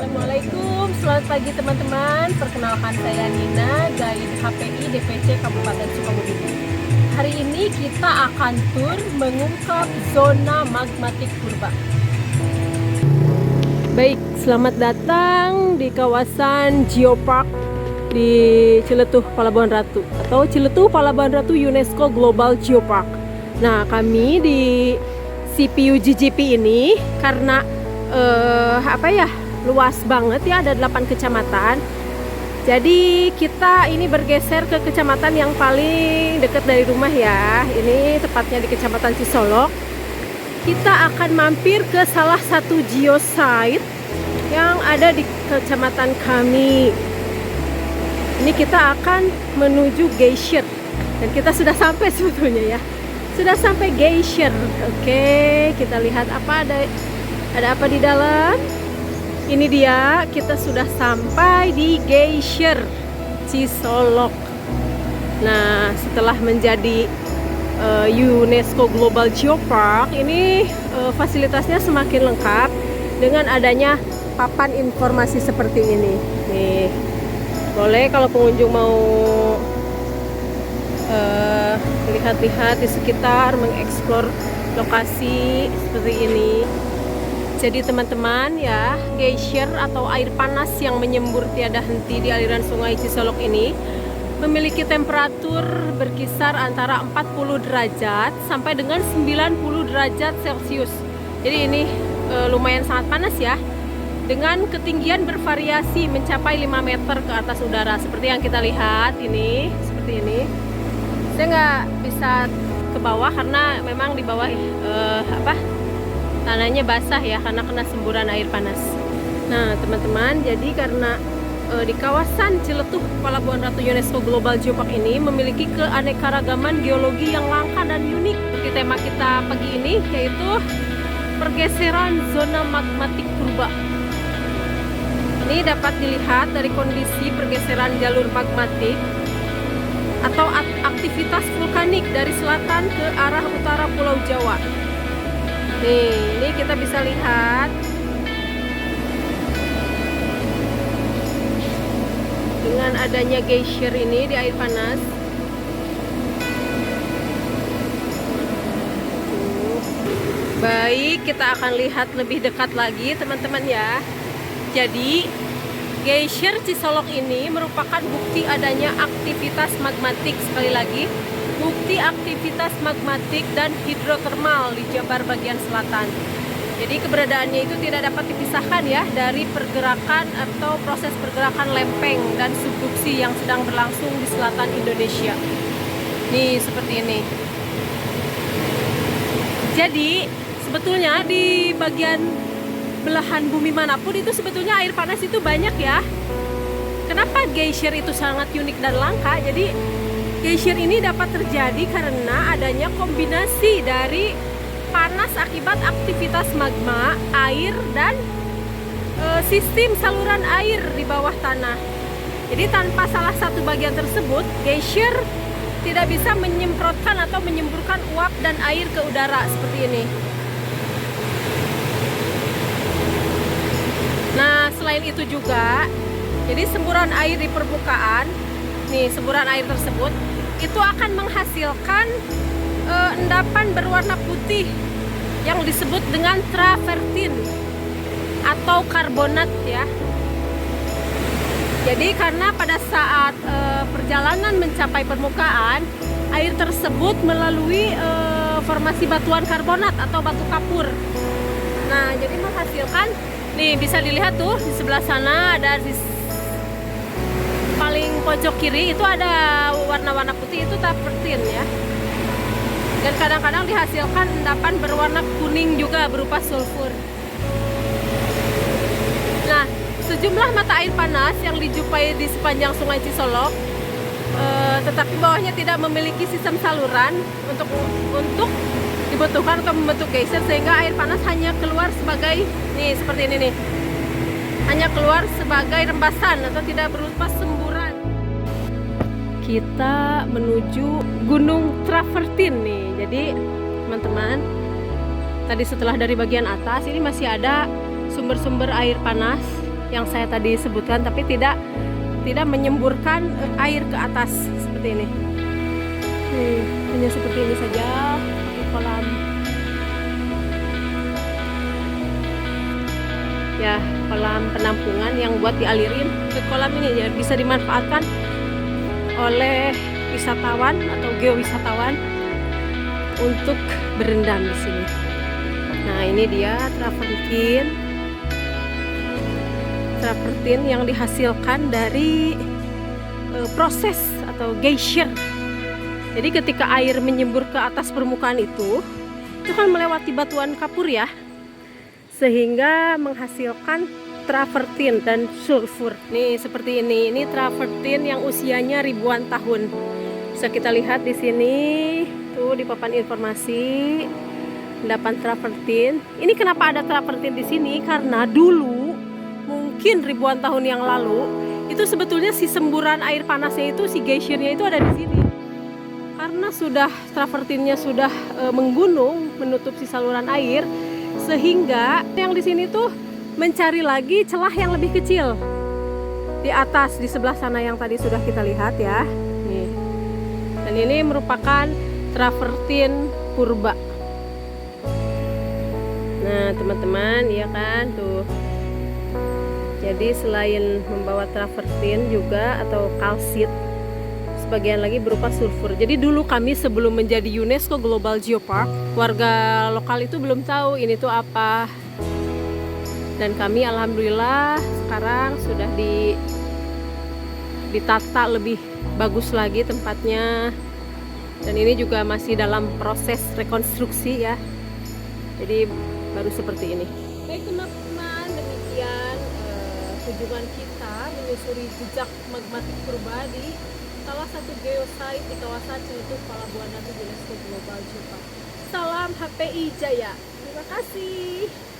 Assalamualaikum, selamat pagi teman-teman. Perkenalkan saya Nina, Guide HPI DPC Kabupaten Sukabumi. Hari ini kita akan tur mengungkap zona magmatik purba. Baik, selamat datang di kawasan Geopark di Ciletuh, Palabuhan Ratu atau Ciletuh Palabuhan Ratu UNESCO Global Geopark. Nah, kami di CPU GGP ini karena luas banget ya, ada 8 kecamatan. Jadi kita ini bergeser ke kecamatan yang paling dekat dari rumah ya. Ini tepatnya di Kecamatan Cisolok. Kita akan mampir ke salah satu geosite yang ada di kecamatan kami. Ini kita akan menuju Geysir. Dan kita sudah sampai sebetulnya ya. Sudah sampai Geysir. Oke, kita lihat ada apa di dalam. Ini dia, kita sudah sampai di Geysir Cisolok. Nah, setelah menjadi UNESCO Global Geopark, ini fasilitasnya semakin lengkap dengan adanya papan informasi seperti ini. Nih, boleh kalau pengunjung mau lihat-lihat di sekitar, mengeksplor lokasi seperti ini. Jadi teman-teman ya, geysir atau air panas yang menyembur tiada henti di aliran sungai Cisolok ini memiliki temperatur berkisar antara 40 derajat sampai dengan 90 derajat Celcius. Jadi ini lumayan sangat panas ya, dengan ketinggian bervariasi mencapai 5 meter ke atas udara. Seperti yang kita lihat ini, seperti ini. Saya nggak bisa ke bawah karena memang di bawah tanahnya basah ya, karena kena semburan air panas. Nah teman-teman, jadi karena di kawasan Ciletuh Palabuhan Ratu UNESCO Global Geopark ini memiliki keanekaragaman geologi yang langka dan unik. Seperti tema kita pagi ini, yaitu pergeseran zona magmatik purba. Ini dapat dilihat dari kondisi pergeseran jalur magmatik atau aktivitas vulkanik dari selatan ke arah utara Pulau Jawa. Nih, ini kita bisa lihat dengan adanya geysir ini di air panas. Baik, kita akan lihat lebih dekat lagi teman-teman ya. Jadi geysir Cisolok ini merupakan bukti adanya aktivitas magmatik, sekali lagi bukti aktivitas magmatik dan hidrotermal di Jabar bagian selatan. Jadi keberadaannya itu tidak dapat dipisahkan ya dari pergerakan atau proses pergerakan lempeng dan subduksi yang sedang berlangsung di selatan Indonesia. Nih seperti ini. Jadi sebetulnya di bagian belahan bumi manapun itu sebetulnya air panas itu banyak ya. Kenapa geysir itu sangat unik dan langka? Jadi geysir ini dapat terjadi karena adanya kombinasi dari panas akibat aktivitas magma, air, dan sistem saluran air di bawah tanah. Jadi tanpa salah satu bagian tersebut, geysir tidak bisa menyemprotkan atau menyemburkan uap dan air ke udara seperti ini. Nah, selain itu juga, jadi semburan air di permukaan, nih semburan air tersebut itu akan menghasilkan endapan berwarna putih yang disebut dengan travertin atau karbonat ya. Jadi karena pada saat perjalanan mencapai permukaan, air tersebut melalui formasi batuan karbonat atau batu kapur. Nah, jadi menghasilkan, nih bisa dilihat tuh di sebelah sana ada di paling pojok kiri itu ada warna-warna putih, itu travertin ya. Dan kadang-kadang dihasilkan endapan berwarna kuning juga berupa sulfur. Nah, sejumlah mata air panas yang dijumpai di sepanjang sungai Cisolok, tetapi bawahnya tidak memiliki sistem saluran untuk dibutuhkan untuk membentuk geysir, sehingga air panas hanya keluar sebagai nih seperti ini nih, hanya keluar sebagai rembasan atau tidak berupa semburan. Kita menuju Gunung Travertin nih. Jadi teman-teman, tadi setelah dari bagian atas ini masih ada sumber-sumber air panas yang saya tadi sebutkan, tapi tidak menyemburkan air ke atas seperti ini. Hanya seperti ini saja di kolam. Ya, kolam penampungan yang buat dialirin ke kolam ini ya, bisa dimanfaatkan oleh wisatawan atau geowisatawan untuk berendam di sini. Nah, ini dia travertin yang dihasilkan dari proses atau geysir. Jadi ketika air menyembur ke atas permukaan itu kan melewati batuan kapur ya, sehingga menghasilkan travertin dan sulfur. Nih seperti ini travertin yang usianya ribuan tahun. Bisa kita lihat di sini tuh di papan informasi endapan travertin. Ini kenapa ada travertin di sini? Karena dulu mungkin ribuan tahun yang lalu itu sebetulnya si semburan air panasnya itu, si geysirnya itu ada di sini. Karena travertinnya sudah menggunung menutup si saluran air, sehingga yang di sini tuh mencari lagi celah yang lebih kecil di atas, di sebelah sana yang tadi sudah kita lihat ya. Nih. Dan ini merupakan travertin purba. Nah teman-teman, ya kan tuh. Jadi selain membawa travertin juga atau kalsit, sebagian lagi berupa sulfur. Jadi dulu kami sebelum menjadi UNESCO Global Geopark, warga lokal itu belum tahu ini tuh apa. Dan kami alhamdulillah sekarang sudah ditata lebih bagus lagi tempatnya. Dan ini juga masih dalam proses rekonstruksi ya. Jadi baru seperti ini. Baik teman-teman, demikian kunjungan kita menyusuri jejak magmatik purba di salah satu geosite di kawasan Ciletuh Palabuhan Ratu UNESCO Global Geopark. Salam HPI Jaya. Terima kasih.